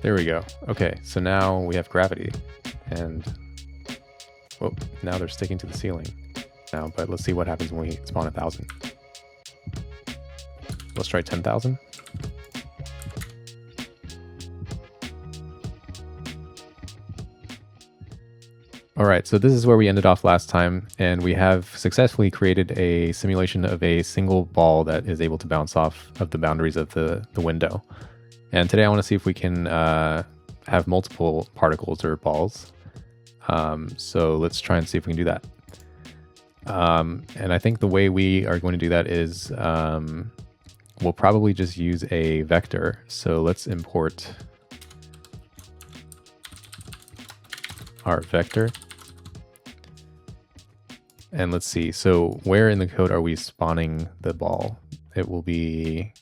There we go. Okay, so now we have gravity, and well, now they're sticking to the ceiling now, but let's see what happens when we spawn 1,000. Let's try 10,000. All right, so this is where we ended off last time, and we have successfully created a simulation of a single ball that is able to bounce off of the boundaries of the window. And today I want to see if we can have multiple particles or balls. So let's try and see if we can do that. And I think the way we are going to do that is we'll probably just use a vector. So let's import our vector. And let's see. So where in the code are we spawning the ball? It will be...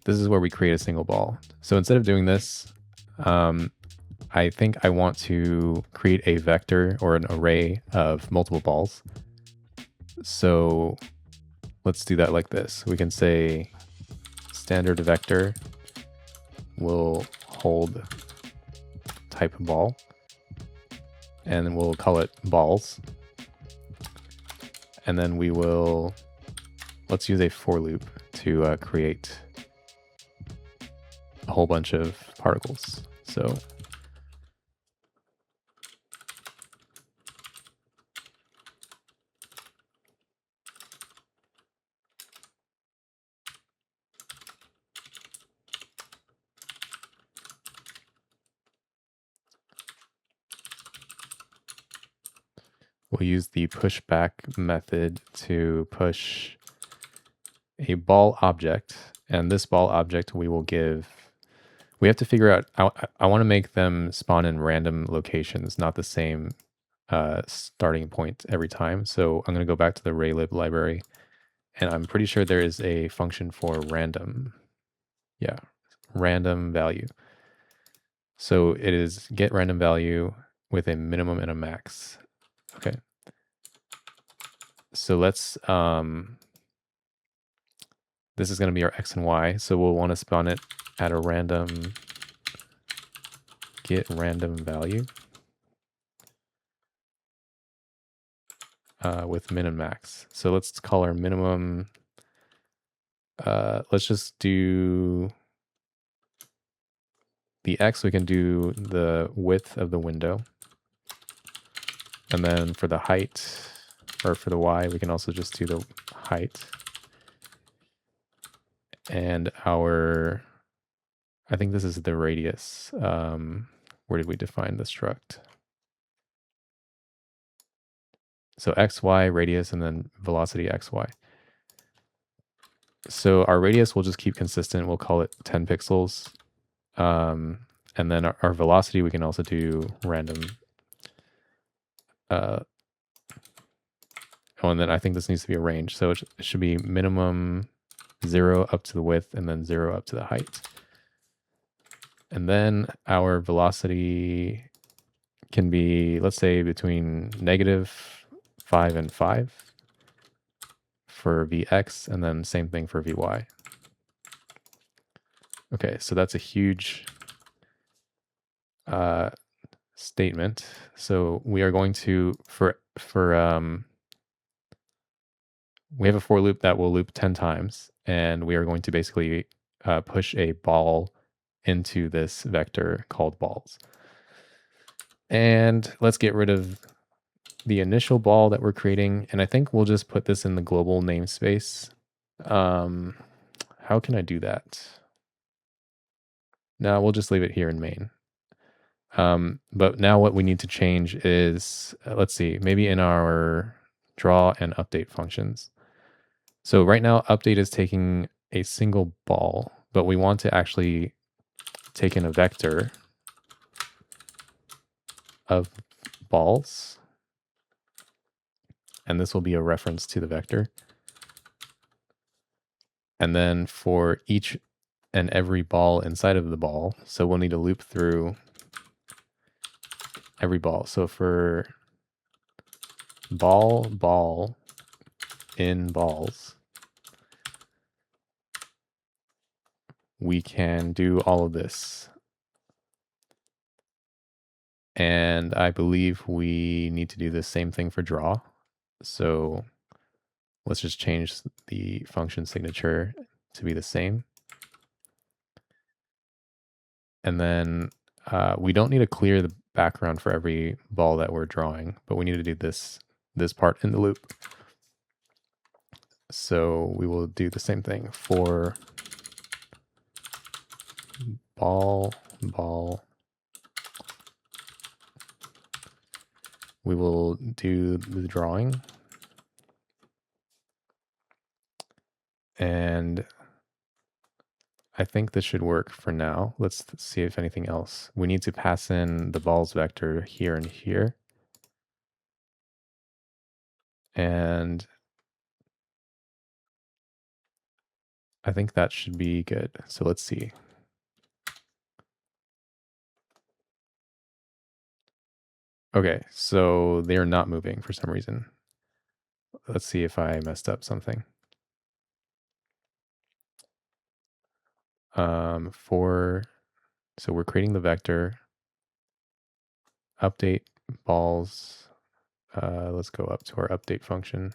This is where we create a single ball. So instead of doing this, I think I want to create a vector or an array of multiple balls. So let's do that like this. We can say standard vector will hold type ball, and then we'll call it balls. And then we will, let's use a for loop to create a whole bunch of particles. So we'll use the pushback method to push a ball object, and this ball object we will give, we have to figure out, I want to make them spawn in random locations, not the same starting point every time. So I'm going to go back to the raylib library, and I'm pretty sure there is a function for random. Yeah, random value. So it is get random value with a minimum and a max. Okay. So let's, this is going to be our X and Y. So we'll want to spawn it at a random, get random value with min and max. So let's call our minimum, let's just do the X, we can do the width of the window. And then for the height, or for the Y, we can also just do the height. And our, I think this is the radius. Where did we define the struct? So XY, radius, and then velocity XY. So our radius will just keep consistent. We'll call it 10 pixels. And then our velocity, we can also do random. Oh, and then I think this needs to be a range. So it should be minimum 0 up to the width and then 0 up to the height. And then our velocity can be, let's say, between -5 and 5 for Vx, and then same thing for Vy. Okay, so that's a huge statement. So we are going to, we have a for loop that will loop 10 times, and we are going to basically push a ball into this vector called balls. And let's get rid of the initial ball that we're creating, and I think we'll just put this in the global namespace. How can I do that? No, we'll just leave it here in main. But now what we need to change is, let's see, maybe in our draw and update functions. So right now, update is taking a single ball, but we want to actually take in a vector of balls. And this will be a reference to the vector. And then for each and every ball inside of the ball, so we'll need to loop through every ball. So for ball in balls, we can do all of this. And I believe we need to do the same thing for draw. So let's just change the function signature to be the same. And then we don't need to clear the background for every ball that we're drawing, but we need to do this part in the loop. So we will do the same thing for ball. We will do the drawing. And I think this should work for now. Let's see if anything else. We need to pass in the balls vector here and here. And I think that should be good. So let's see. Okay, so they're not moving for some reason. Let's see if I messed up something. So we're creating the vector, update balls. Let's go up to our update function.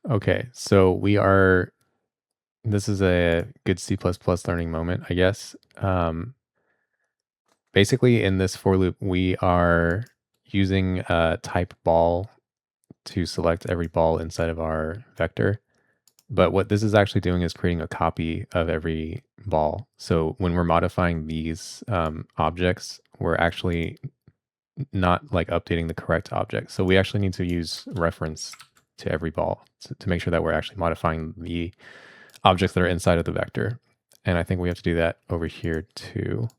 Okay. So this is a good C++ learning moment, I guess. Basically in this for loop, we are using type ball to select every ball inside of our vector. But what this is actually doing is creating a copy of every ball. So when we're modifying these objects, we're actually not like updating the correct object. So we actually need to use reference to every ball to make sure that we're actually modifying the objects that are inside of the vector. And I think we have to do that over here too.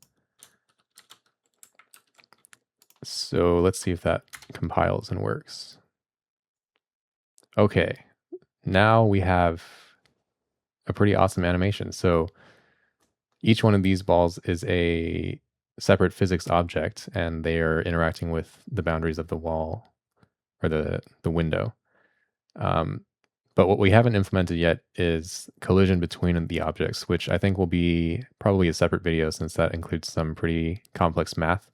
So let's see if that compiles and works. Okay, now we have a pretty awesome animation. So each one of these balls is a separate physics object, and they are interacting with the boundaries of the wall or the window. But what we haven't implemented yet is collision between the objects, which I think will be probably a separate video since that includes some pretty complex math.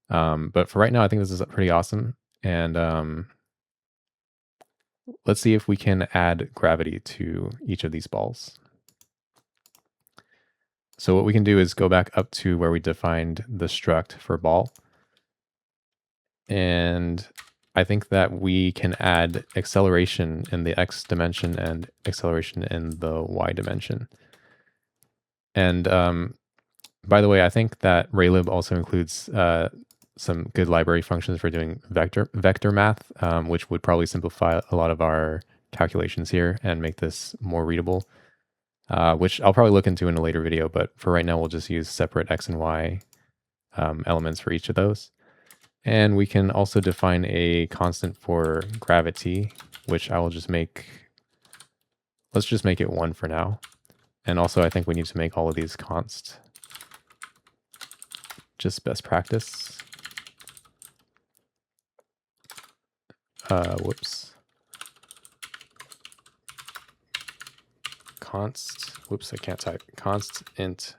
But for right now, I think this is pretty awesome. And let's see if we can add gravity to each of these balls. So what we can do is go back up to where we defined the struct for ball. And I think that we can add acceleration in the X dimension and acceleration in the Y dimension. And by the way, I think that Raylib also includes some good library functions for doing vector math, which would probably simplify a lot of our calculations here and make this more readable, which I'll probably look into in a later video. But for right now, we'll just use separate X and Y elements for each of those. And we can also define a constant for gravity, which I will just let's just make it 1 for now. And also I think we need to make all of these const. Just best practice. Whoops. Const, whoops, I can't type. Const int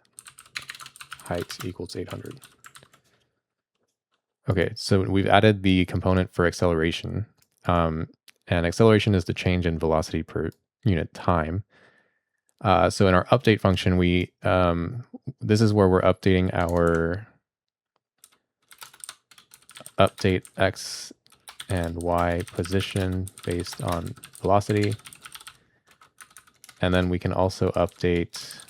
height equals 800. Okay, so we've added the component for acceleration. And acceleration is the change in velocity per unit time. So in our update function, this is where we're updating our update X and Y position based on velocity. And then we can also update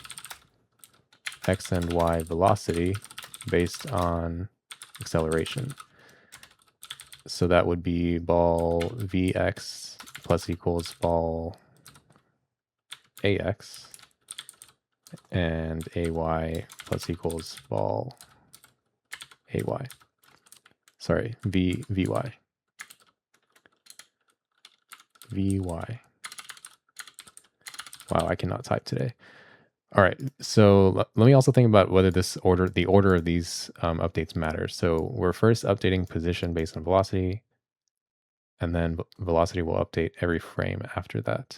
X and Y velocity based on acceleration. So that would be ball Vx plus equals ball Ax and Ay plus equals ball Ay. Sorry, Vy. Vy. Wow, I cannot type today. All right, so let me also think about whether the order of these updates matters. So we're first updating position based on velocity, and then velocity will update every frame after that.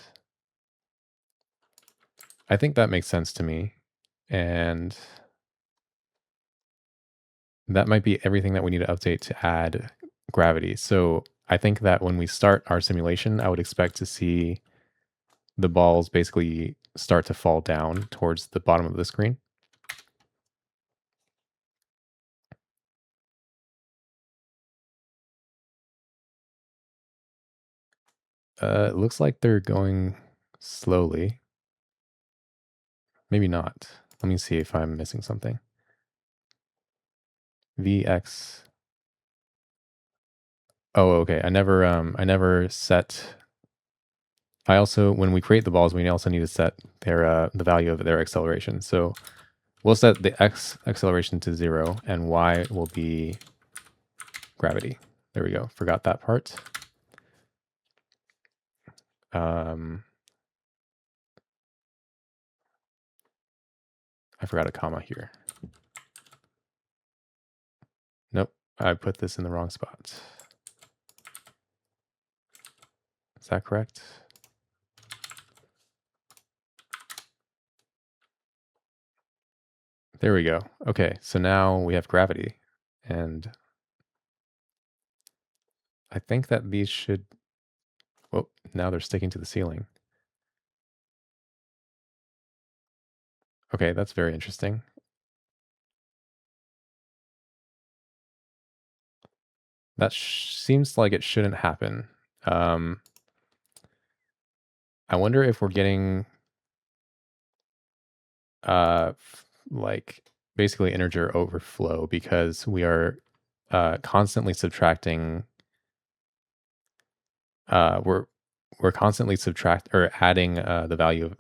I think that makes sense to me. And that might be everything that we need to update to add gravity. So I think that when we start our simulation, I would expect to see the balls basically start to fall down towards the bottom of the screen. It looks like they're going slowly. Maybe not. Let me see if I'm missing something. VX. Oh, okay. I never set. I also, when we create the balls, we also need to set their the value of their acceleration. So we'll set the X acceleration to 0 and Y will be gravity. There we go. Forgot that part. I forgot a comma here. Nope, I put this in the wrong spot. Is that correct? There we go. Okay, so now we have gravity. And I think that these should... Oh, now they're sticking to the ceiling. Okay, that's very interesting. That seems like it shouldn't happen. I wonder if we're getting like basically integer overflow because we are constantly subtracting. We're constantly adding the value of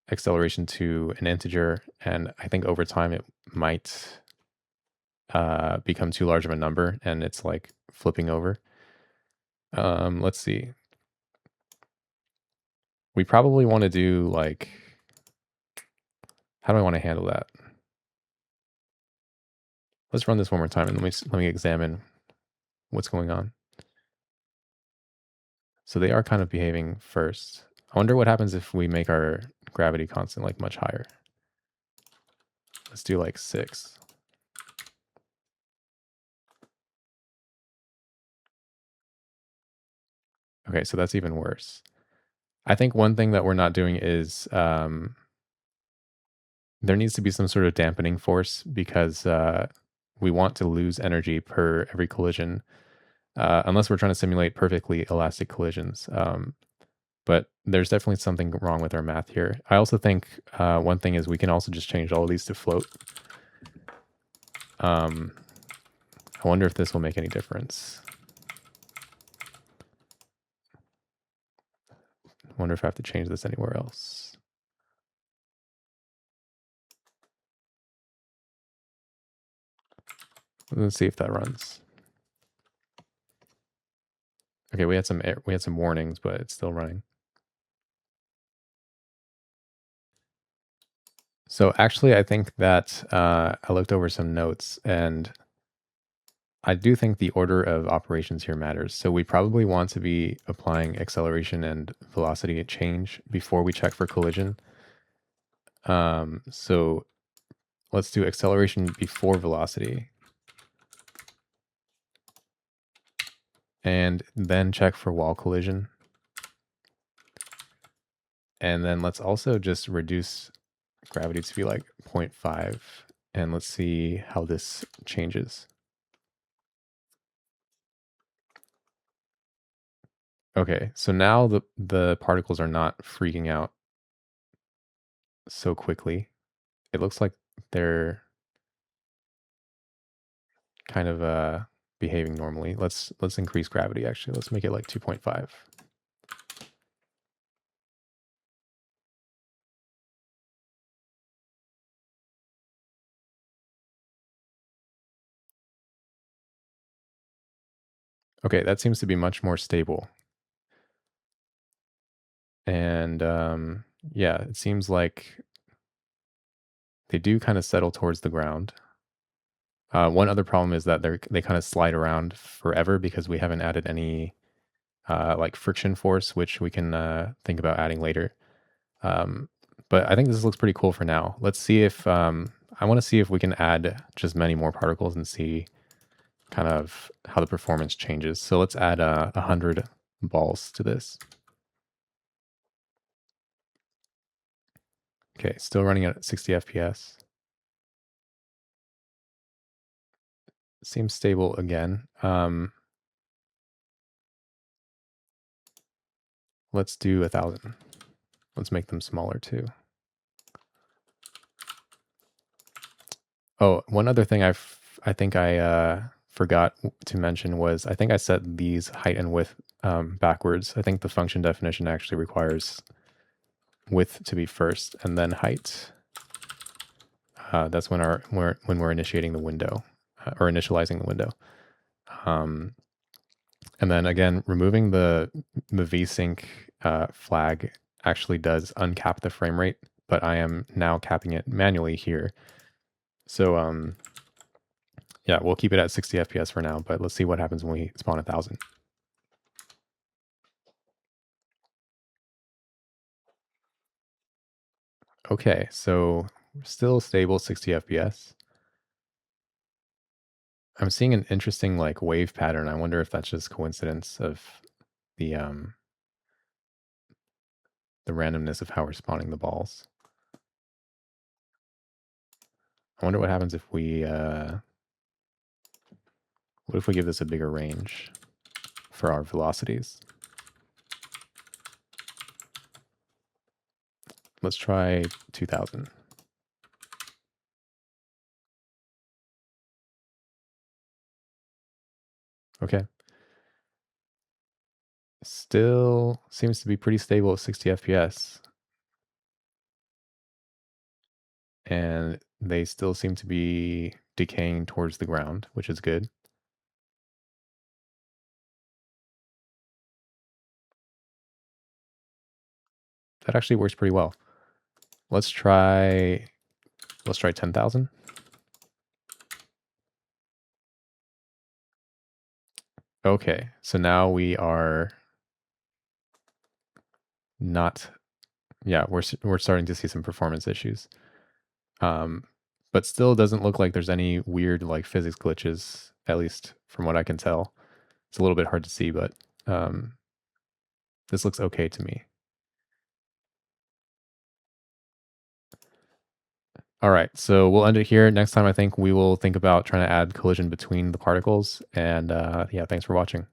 acceleration to an integer, and I think over time it might become too large of a number, and it's like flipping over. Let's see. We probably want to do like, how do I want to handle that? Let's run this one more time and let me examine what's going on. So they are kind of behaving first. I wonder what happens if we make our gravity constant like much higher. Let's do like 6. Okay, so that's even worse. I think one thing that we're not doing is there needs to be some sort of dampening force because we want to lose energy per every collision, unless we're trying to simulate perfectly elastic collisions. But there's definitely something wrong with our math here. I also think one thing is we can also just change all of these to float. I wonder if this will make any difference. I wonder if I have to change this anywhere else. Let's see if that runs. Okay, we had some warnings, but it's still running. So actually, I think that I looked over some notes, and I do think the order of operations here matters. So we probably want to be applying acceleration and velocity change before we check for collision. So let's do acceleration before velocity. And then check for wall collision. And then let's also just reduce gravity to be like 0.5. And let's see how this changes. Okay, so now the particles are not freaking out so quickly. It looks like they're kind of behaving normally. Let's increase gravity actually. Let's make it like 2.5. Okay, that seems to be much more stable. And yeah, it seems like they do kind of settle towards the ground. One other problem is that they kind of slide around forever because we haven't added any like friction force, which we can think about adding later. But I think this looks pretty cool for now. Let's see if I want to see if we can add just many more particles and see kind of how the performance changes. So let's add 100 balls to this. Okay, still running at 60 FPS. Seems stable again. Let's do 1,000. Let's make them smaller too. Oh, one other thing I think I forgot to mention was I think I set these height and width backwards. I think the function definition actually requires width to be first and then height. That's when when we're initiating the window or initializing the window. And then again, removing the vsync flag actually does uncap the frame rate, but I am now capping it manually here. So yeah, we'll keep it at 60 FPS for now, but let's see what happens when we spawn 1,000. Okay, so we're still stable 60 FPS. I'm seeing an interesting like wave pattern. I wonder if that's just coincidence of the randomness of how we're spawning the balls. I wonder what happens if we what if we give this a bigger range for our velocities? Let's try 2,000. Okay. Still seems to be pretty stable at 60 FPS. And they still seem to be decaying towards the ground, which is good. That actually works pretty well. Let's try 10,000. Okay, so now we are not, yeah, we're starting to see some performance issues. But still doesn't look like there's any weird like physics glitches, at least from what I can tell. It's a little bit hard to see, but this looks okay to me. All right, so we'll end it here. Next time, I think we will think about trying to add collision between the particles. And yeah, thanks for watching.